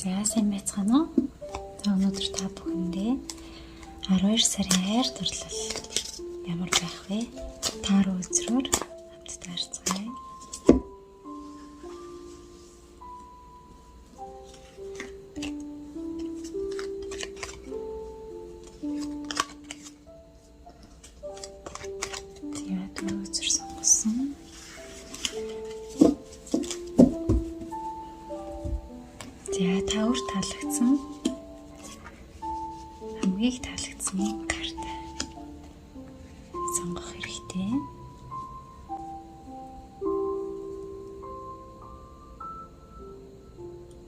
За сайн байцгаана уу? Өнөөдөр та бүхэндээ 12 сарын хайр дурлал ямар байх вэ? Таар үзрээр хамтдаа харцгаая. Тэгээд үзэр сонгосон. За тавар таалагдсан. Хамгийн их таалагдсны карта сонгох хэрэгтэй.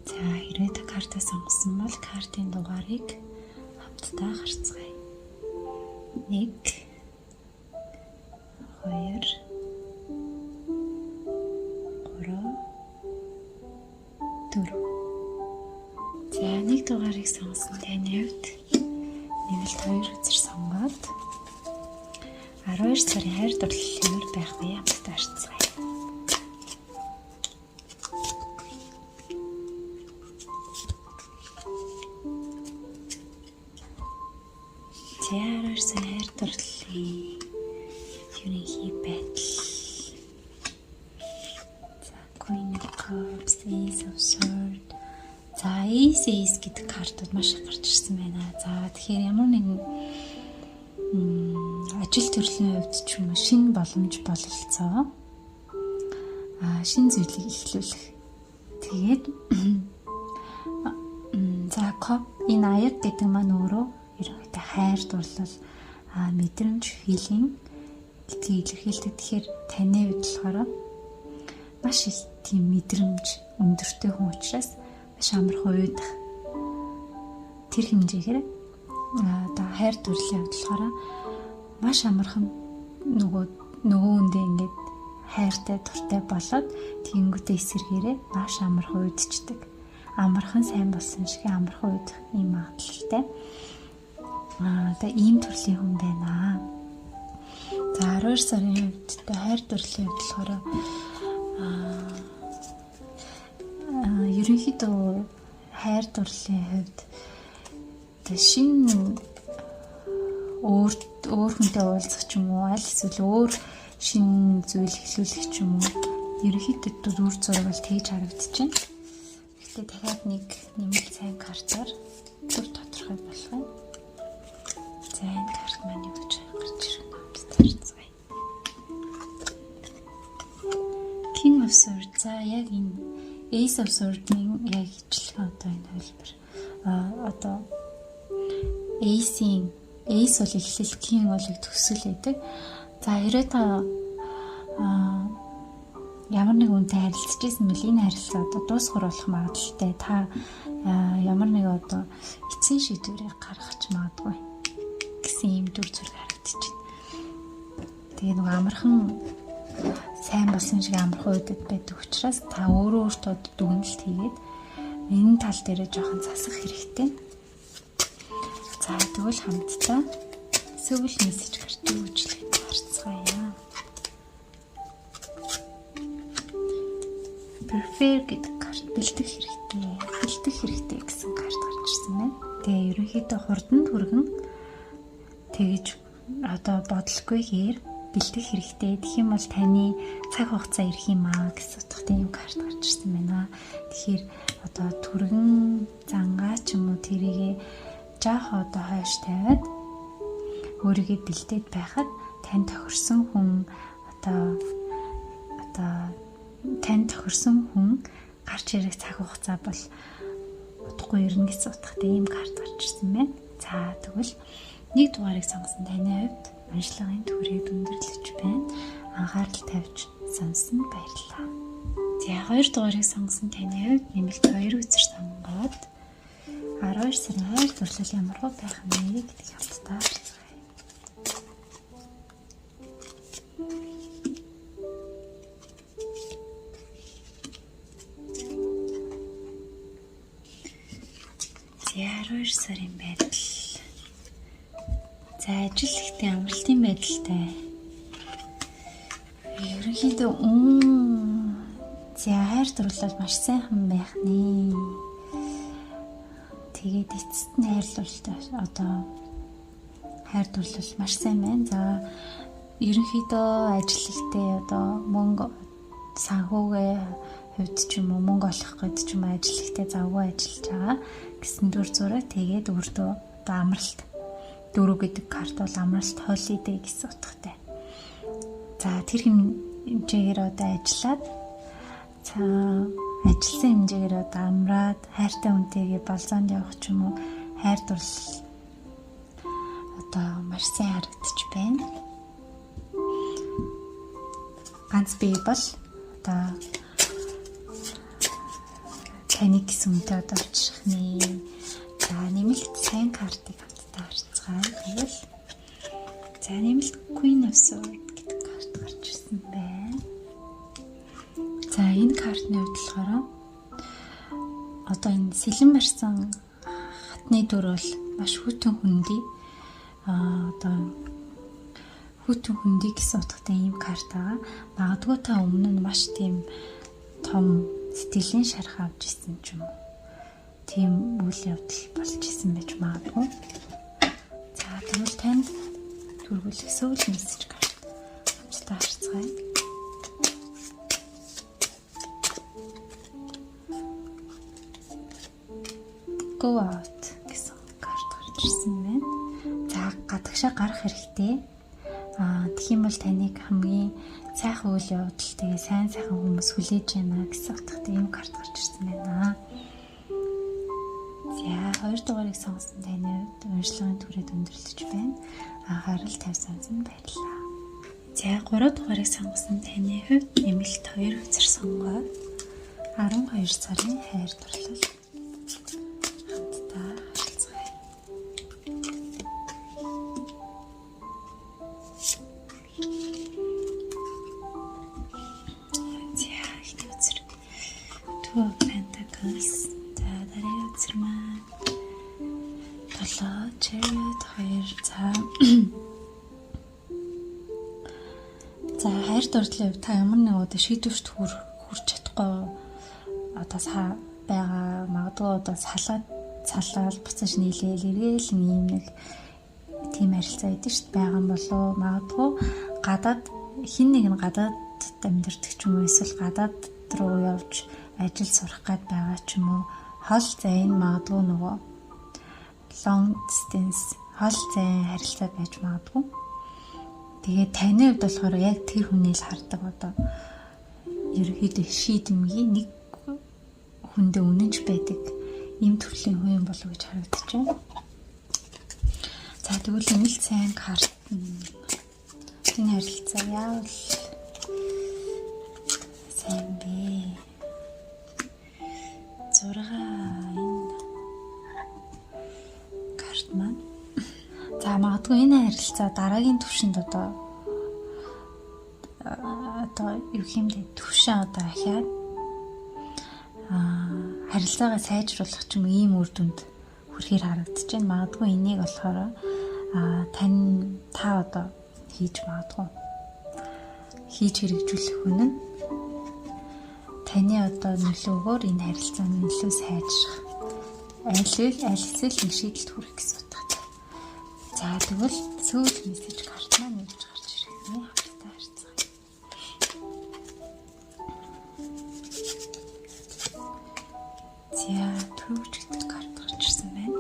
За хэрвээ та карта сонгосон бол картын дугаарыг хамтдаа харцгаая. 1 2 3 4. За нэг дугаарыг сонгосон таны хувьд нэмэлт 2 үзэр сонгоод 12 сарын хайр дурлал ямар байх вэ хамтдаа харцгаая. За 12 сарын хайр дурлалын ерөнхий байдал. За Queen of Cups, Ace of Swords. За Ace гэдэг картууд маш их гарч ирсэн байна. За тэгэхээр ямар нэгэн ажил төрлийн хувьд ч юм уу шинэ боломж бололцоо. Шинэ зүйлийг эхлүүлэх. Тэгээд за Cup энэ аяг гэдэг маань өөрөө ерөнхийдөө хайр дурлал, мэдрэмж, feeling гэдгийг илэрхийлдэг. Тэгэхээр таны хувьд болохоор маш их тийм мэдрэмж өндөртэй хүн учраас маш амархан уйдах тэр хэмжээгээр одоо хайр дурлалын хувьд болохоор маш амархан нөгөө хүндээ ингээд хайртай дуртай болоод тэнгүүтээ эсэргээрээ маш амархан уйдчихдаг. Амархан сайн болсон шиг амархан уйдах юм магадлалтай. Одоо ийм төрлийн хүн байна. За 12 сарын хувьд хайр дурлалын хувьд болохоор ерөнхийдөө хайр дурлалын хувьд шинэ өөр хүнтэй уулзах ч юм уу, аль эсвэл өөр шинэ зүйл эхлүүлэх ч юм уу, ерөнхийдөө үр зураг бол тэгж харагдчихэв. Гэхдээ дахиад нэг нэмэлт сайн картаар зөв тодорхой болох юм. За энэ карт маань юу гэж гарч ирэх вэ? Тарцгаая. King of Swords. За яг энэ Ace of Swords-ийн яг ижилхэн одоо энэ хөлбөр. Одоо Ace бол эхлэл, King бол төгсгөл байдаг. За хэрэг та ямар нэг үнтэй харилцаж байсан бол энэ харилцаа одоо дуусгар болох магадлалтай. Та ямар нэг одоо эцсийн шийдвэрийг гаргах магадгүй гэсэн ийм дүр зураг харагдчихэв. Тэгээ нэг амархан сайн болсон шиг амархан уйдад байдаг учраас та өөртөө дүгнэлт хийгээд энэ тал дээрээ жоохон засах хэрэгтэй. За тэгвэл хамтдаа сүүл мессеж картыг үйлчлэхэд харцгаая. Prefer гэдэг карт бэлдэх хэрэгтэй гэсэн карт гарч ирсэн байна. Тэгээ ерөнхийдөө хурдан түргэн тэгж одоо бодлоггүйгээр бэлдэх хэрэгтэй. Тэгэх юм бол таны цаг хугацаа ирэх юм гэсэн утгатай юм карт гарч ирсэн байна. Тэгэхээр одоо түргэн зангаа ч юм уу тэрийгээ жаах одоо хойш тавиад өөрийгөө бэлдээд байхад тань тохирсон хүн тань тохирсон хүн гарч ирэх цаг хугацаа бол удахгүй ирнэ гэсэн утгатай ийм карт гарч ирсэн байна. За тэгвэл нэг дугаарыг сонгосон таны хувьд уншлагын түрээд өндөрлөж байна. Анхаарал тавьж сонсон баярлалаа. За 2 дугаарыг сонгосон таны хувьд нэмэлт 2 үзэр сонгоод 12 сарын хайр дурлал ямар байх вэ гэдгийг хамтдаа харцгаая. За 12 сарын байдал. За ажил ихтэй амралтын байдалтай. Ерөнхийдөө за хайр дурлал маш сайхан байх нэ. Тэгээд эцэст нь хайрлуултай одоо хайр дурлал маш сайн байна. За ерөнхийдөө ажил ихтэй одоо мөнгө санхүүгээ хувьд ч юм уу мөнгө олох гээд ч юм ажил ихтэй завгүй ажиллаж байгаа гэсэн дүр зураг. Тэгээд өөртөө одоо амралт 4 гэдэг карт бол амралт holiday гэсэн утгатай. За тэр хэмжээгээр одоо ажиллаад за ажилласан хэмжээгээр одоо амраад хайртай хүнтэйгээ болзоонд явах ч юм уу хайр дурлал одоо маш сайн харагдаж байна. Ганц би бол одоо таны гэсэн үнтэй одоо очих нэ. За нэмэлт сайн картыг хамтдаа харцгаая. Тэгэл за нэмэлт Queen of Swords гэдэг карт гарч ирсэн байна. За энэ картны хувьд болохоор одоо энэ сэлэн барьсан хатны дүр бол маш хүйтэн хүндий. Одоо хүйтэн хүндий гэсэн утгатай ийм карт байгаа. Магадгүй та өмнө нь маш тийм том сэтгэлийн шарх авч ирсэн ч юм уу. Тийм үйл явдал болж исэн байж магадгүй. За тэгвэл танд төрүүлэх сүүл мессеж карт хамтдаа харцгаая. Go out гэсэн карт гарч ирсэн байна. За гадагшаа гарах хэрэгтэй. Тэгэх юм бол таныг хамгийн сайхан үйл явдал тэгээ сайн хүмүүс хүлээж байна гэсэн утгатай юм карт гарч ирсэн байна. За 2 дугаарыг сонгосон таны уншлагын түрээд өндөрлөж байна. Анхаарал тавьсан баярлалаа. За 3 дугаарыг сонгосон таны хувьд нэмэлт 2 үзэр сонгоо. 12 сарын хайр дурлал. Хамтдаа харилцгаая. Two of Pentacles. За дараагийн үзэр маань 7 Chariot 2. За хайр дурлалын хувьд та ямар нэг одоо шийдвэрт хүрч чадахгүй одоо байгаа магадгүй одоо салаад буцаж нийлээл эргээл ийм нэг тийм харилцаа байдаг шүү дээ. Байгаа юм болоо магадгүй гадаад хин нэг нь гадаад амьдардаг ч юм уу эсвэл гадаад руу явж ажил сурах гээд байгаа ч юм уу хол зайн магадгүй нөгөө long distance хол зайн харилцаа байж магадгүй. Тэгээд таны хувьд болохоор яг тэр хүнийг л хардаг одоо ерөөхдөө шийдэмгийн нэг хүндээ үнэнч байдаг ийм төрлийн хүн юм болов уу гэж харагдаж байна. За тэгвэл нэмэлт сайн карт энэ харилцаа яавал сайн бэ? 6 энэ карт маань. За магадгүй энэ харилцаа дараагийн түвшинд одоо юу хэмдэ түвшин одоо ахиад харилцаагаа сайжруулах ч юм ийм үр дүнд хүрэхээр харагдаж байна. Магадгүй энийг болохоор та одоо хийж магадгүй хийж хэрэгжүүлэх хүн нь таны одоо нөлөөгөөр энэ харилцааны нөлөө сайжрах аль эсвэл нэг шийдэлд хүрэх гэсэн утгатай. За тэгвэл сүүл мессеж карт маань нэгж гарч ирэх нэ хамтдаа харцгаая. За түрүүч гэдэг карт гарч ирсэн байна.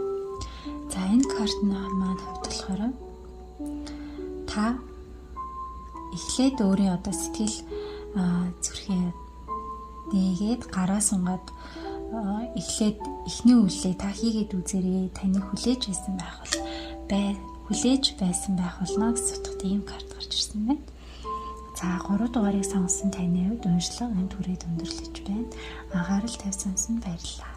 За энэ карт маань хувьд болохоор та эхлээд өөрийн одоо сэтгэл зүрхээ нэгээд гараа сунгаад эхлээд эхний үйлээ та хийгээд үзээрэй. Таны хүлээж байсан байх болно гэсэн утгатай ийм карт гарч ирсэн байна. За 3 дугаарыг сонгосон таны хувьд уншлага энэ түрээд өндөрлөж байна. Анхаарал тавьсан баярлалаа.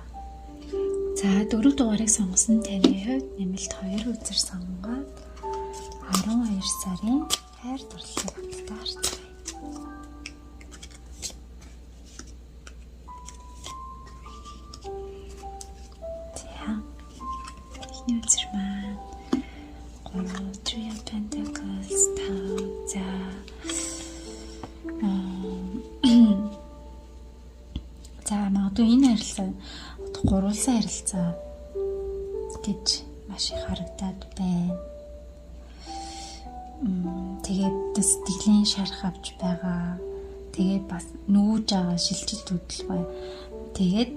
За 4 дугаарыг сонгосон таны хувьд нэмэлт 2 үзэр сонгоод 12 сарын хайр дурлалыг хамтдаа харцгаая. Үзэр маань 3 of Pentacles за магадгүй энэ харилцаа гурвалсан харилцаа гэж маш их харагдаад байна. Тэгээд сэтгэлийн шарах авч байгаа. Тэгээд бас нүүж байгаа шилжилт хөдөлгөөн. Тэгээд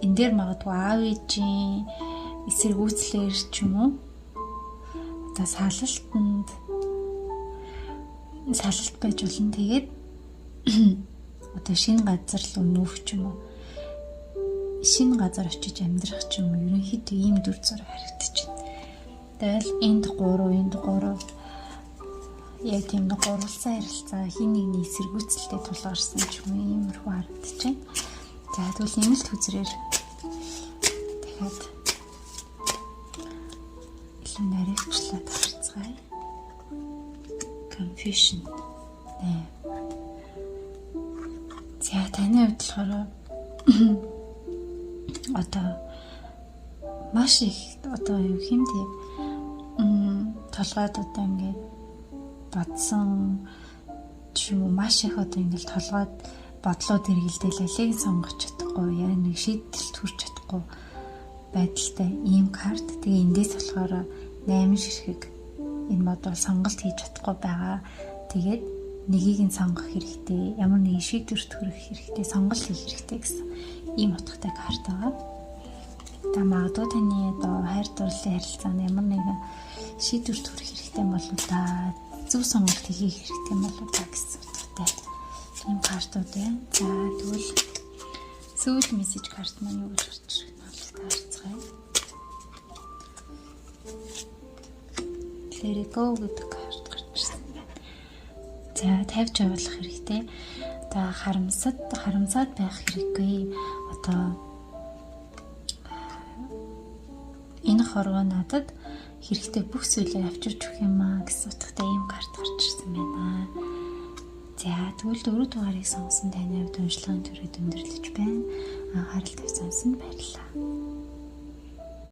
энэ дээр магадгүй аав ээжийн эсэргүүцлэр ч юм уу одоо салалт байж болно. Тэгээд одоо шинэ газар руу нүүх ч юм уу, шинэ газар очиж амьдрах ч юм уу, ерөнхийдөө ийм дүр зураг харагдаж байна. Тэгэл энд 3 яг тийм нэг гурвалсан ярилцаа хин нэгний эсэргүүцэлтэй тулгарсан ч юм иймэрхүү харагдаж байна. За тэгвэл нэмэлт хүзрээр дахиад илүү нарийвчлаад харцгаая. Confusion. За таны хувьд болохоор одоо маш их одоо юу хэмтэй толгойд одоо ингээд бодсон ч юм уу маш их одоо ингээд толгойд бодлоод эргэлдээл алийг сонгож чадахгүй, яа нэг шийдэлд хүрч чадахгүй байдалтай ийм карт. Тэгээ эндээс болохоор 8 ширхэг энэ модуль сонголт хийж чадахгүй байгаа. Тэгээд нэгийг нь сонгох хэрэгтэй, ямар нэгэн шийдвэрт хүрэх хэрэгтэй, сонголт хийх хэрэгтэй гэсэн ийм утгатай карт байгаа. Та магадгүй таны одоо хайр дурлалын харилцаанд ямар нэгэн шийдвэрт хүрэх хэрэгтэй болов та зөв сонголт хийх хэрэгтэй болов та гэсэн утгатай ийм картууд байна. За тэгвэл сүүл мессеж карт маань юу гэж гарч ирэх нь харцгаая. Let it go гэдэг карт гарч ирсэн байна. За тавьж явуулах хэрэгтэй. Одоо харамсаад байх хэрэггүй. Одоо энэ хорвоо надад хэрэгтэй бүх зүйлээ авчирч өгөх юм аа гэсэн утгатай ийм карт гарч ирсэн байна. За тэгвэл 4 дугаарыг сонгосон таны хувьд уншлагын төрөд өндөрлөж байна. Анхаарал тавьсан баярлалаа.